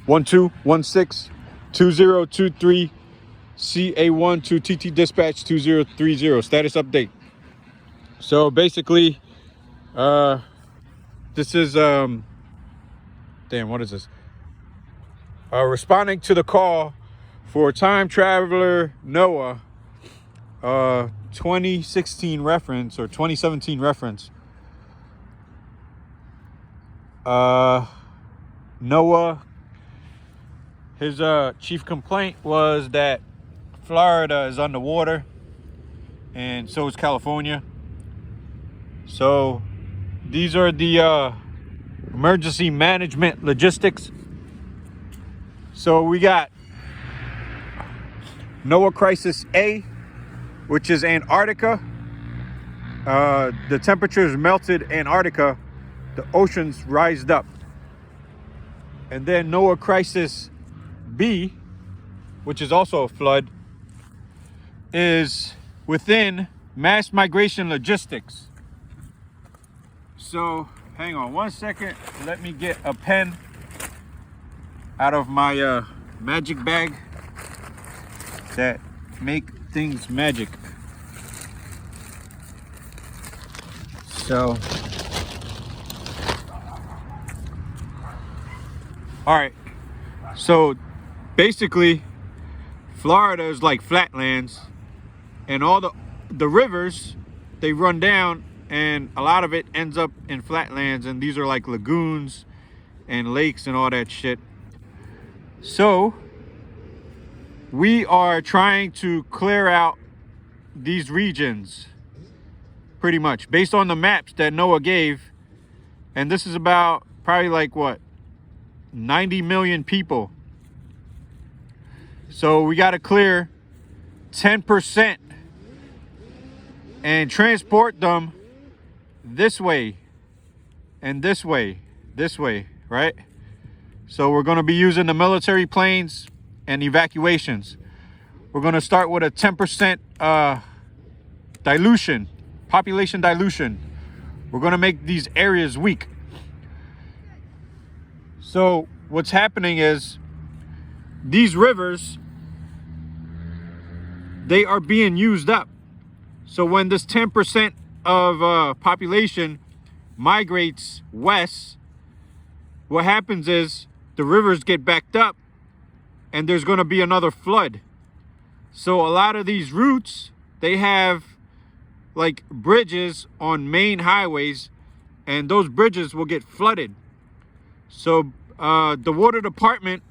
1216-2023 CA1 to TT Dispatch 2030. Status update. So basically, this is damn, what is this? Responding to the call for time traveler Noah, 2016 reference or 2017 reference. Noah, his chief complaint was that Florida is underwater, and so is California. So these are the emergency management logistics. So we got Noah Crisis A, which is Antarctica. The temperatures melted Antarctica, the oceans rised up. And then Noah Crisis B, which is also a flood, is within mass migration logistics. So hang on one second, let me get a pen out of my magic bag that make things magic. So all right, so basically Florida is like flatlands, and all the rivers, they run down, and a lot of it ends up in flatlands, and these are like lagoons and lakes and all that shit. So we are trying to clear out these regions pretty much based on the maps that Noah gave, and this is about probably like what, 90 million people. So we got to clear 10% and transport them this way and this way, right? So we're going to be using the military planes and evacuations. We're going to start with a 10% dilution, population dilution. We're going to make these areas weak. So what's happening is these rivers, they are being used up. So when this 10% of population migrates west, what happens is the rivers get backed up and there's going to be another flood. So a lot of these routes, they have like bridges on main highways, and those bridges will get flooded. So the water department,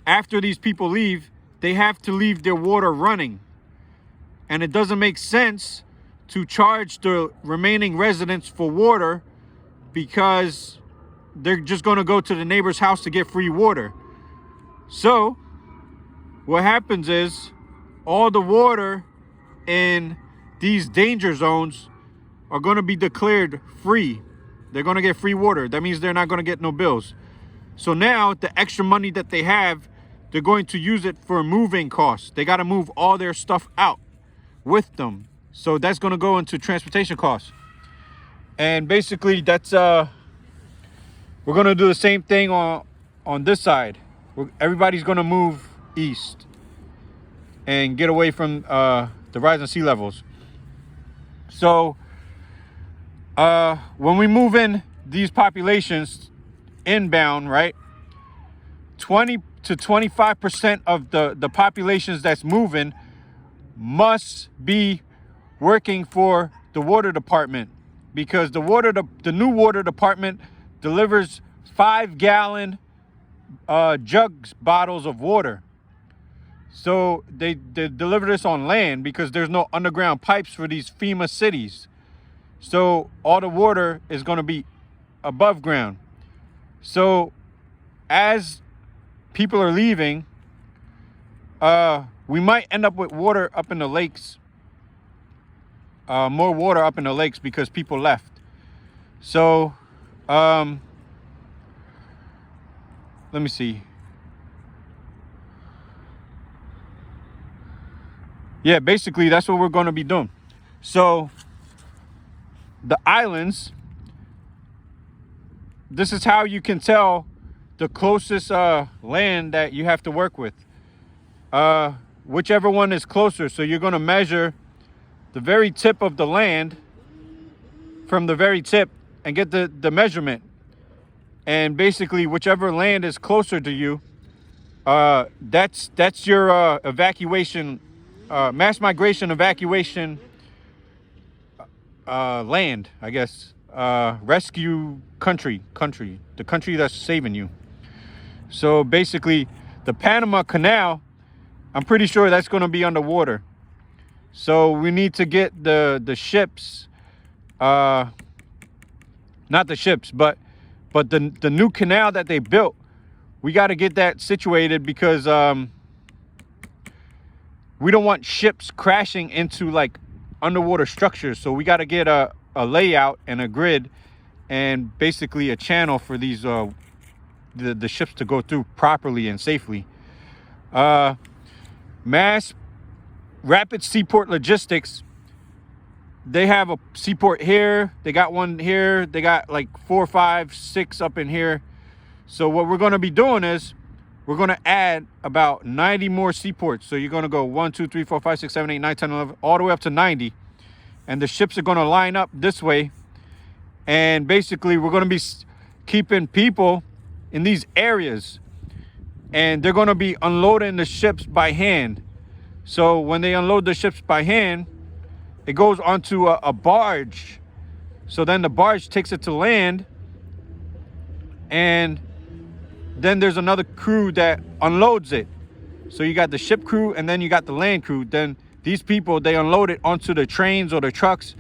after these people leave, they have to leave their water running. And it doesn't make sense to charge the remaining residents for water because they're just going to go to the neighbor's house to get free water. So what happens is all the water in these danger zones are going to be declared free. They're going to get free water. That means they're not going to get no bills. So now the extra money that they have, they're going to use it for moving costs. They got to move all their stuff out with them. So that's going to go into transportation costs. And basically that's we're going to do the same thing on this side. Everybody's going to move east and get away from the rising sea levels. So when we move in these populations inbound, right, 20 to 25% of the populations that's moving must be working for the water department, because the new water department delivers 5-gallon jugs, bottles of water. So they deliver this on land because there's no underground pipes for these FEMA cities. So all the water is going to be above ground. So as people are leaving, we might end up with water up in the lakes, more water up in the lakes because people left. So let me see. Yeah, basically that's what we're going to be doing. So the islands, this is how you can tell the closest land that you have to work with. Whichever one is closer. So you're going to measure the very tip of the land from the very tip and get the measurement. And basically, whichever land is closer to you, that's your evacuation, mass migration evacuation land, I guess. Rescue country, the country that's saving you. So basically, the Panama Canal, I'm pretty sure that's going to be underwater. So we need to get the ships, not the ships, but the new canal that they built. We got to get that situated because we don't want ships crashing into like underwater structures. So we got to get a layout and a grid and basically a channel for these the ships to go through properly and safely. Mass Rapid Seaport Logistics, they have a seaport here, they got one here, they got like 4, 5, 6 up in here. So what we're going to be doing is we're going to add about 90 more seaports. So you're going to go 1, 2, 3, 4, 5, 6, 7, 8, 9, 10, 11, all the way up to 90. And the ships are going to line up this way. And basically we're going to be keeping people in these areas. And they're going to be unloading the ships by hand. So when they unload the ships by hand, it goes onto a barge. So then the barge takes it to land. And then there's another crew that unloads it. So you got the ship crew and then you got the land crew. Then these people, they unload it onto the trains or the trucks.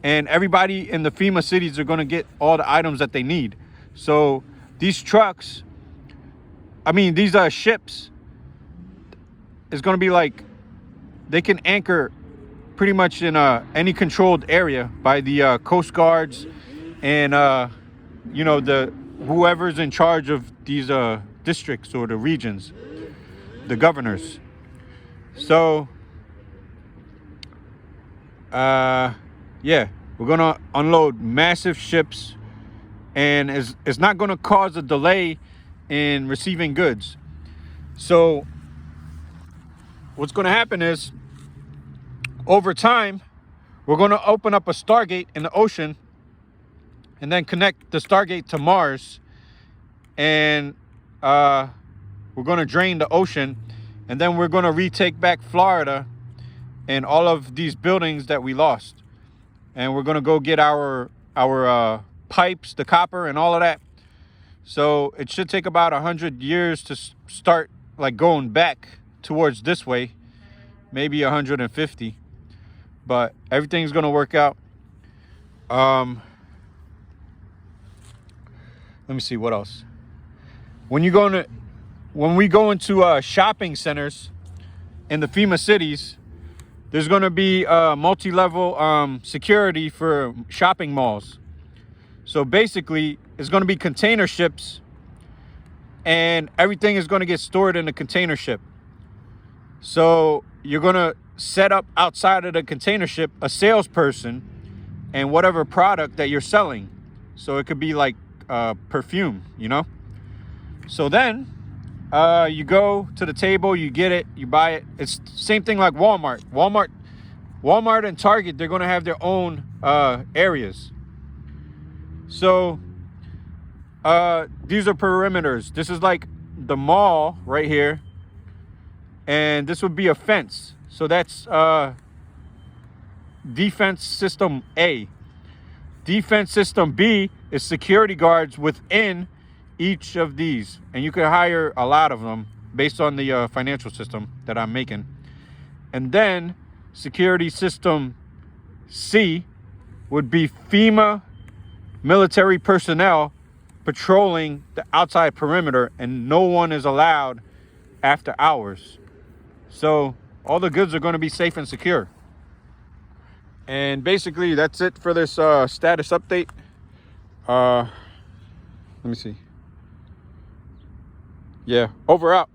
And everybody in the FEMA cities are going to get all the items that they need. So these trucks, these ships, is going to be like, they can anchor pretty much in any controlled area by the Coast Guards and, the whoever's in charge of these districts or the regions, the governors. So, yeah, we're going to unload massive ships, and it's not going to cause a delay in receiving goods. So what's going to happen is, over time, we're going to open up a Stargate in the ocean and then connect the Stargate to Mars. And we're going to drain the ocean. And then we're going to retake back Florida and all of these buildings that we lost. And we're going to go get our pipes, the copper, and all of that. So it should take about 100 years to start like going back towards this way. Maybe 150. But everything's going to work out. Let me see what else. When we go into shopping centers in the FEMA cities, there's going to be multi-level security for shopping malls. So basically, it's going to be container ships, and everything is going to get stored in a container ship. So you're going to set up outside of the container ship a salesperson and whatever product that you're selling. So it could be like perfume, So then you go to the table, you get it, you buy it. It's the same thing like Walmart. Walmart and Target, they're going to have their own areas. So these are perimeters. This is like the mall right here. And this would be a fence. So that's defense system A. Defense system B is security guards within each of these. And you can hire a lot of them based on the financial system that I'm making. And then security system C would be FEMA military personnel patrolling the outside perimeter, and no one is allowed after hours. So all the goods are going to be safe and secure. And basically, that's it for this status update. Let me see. Yeah, over out.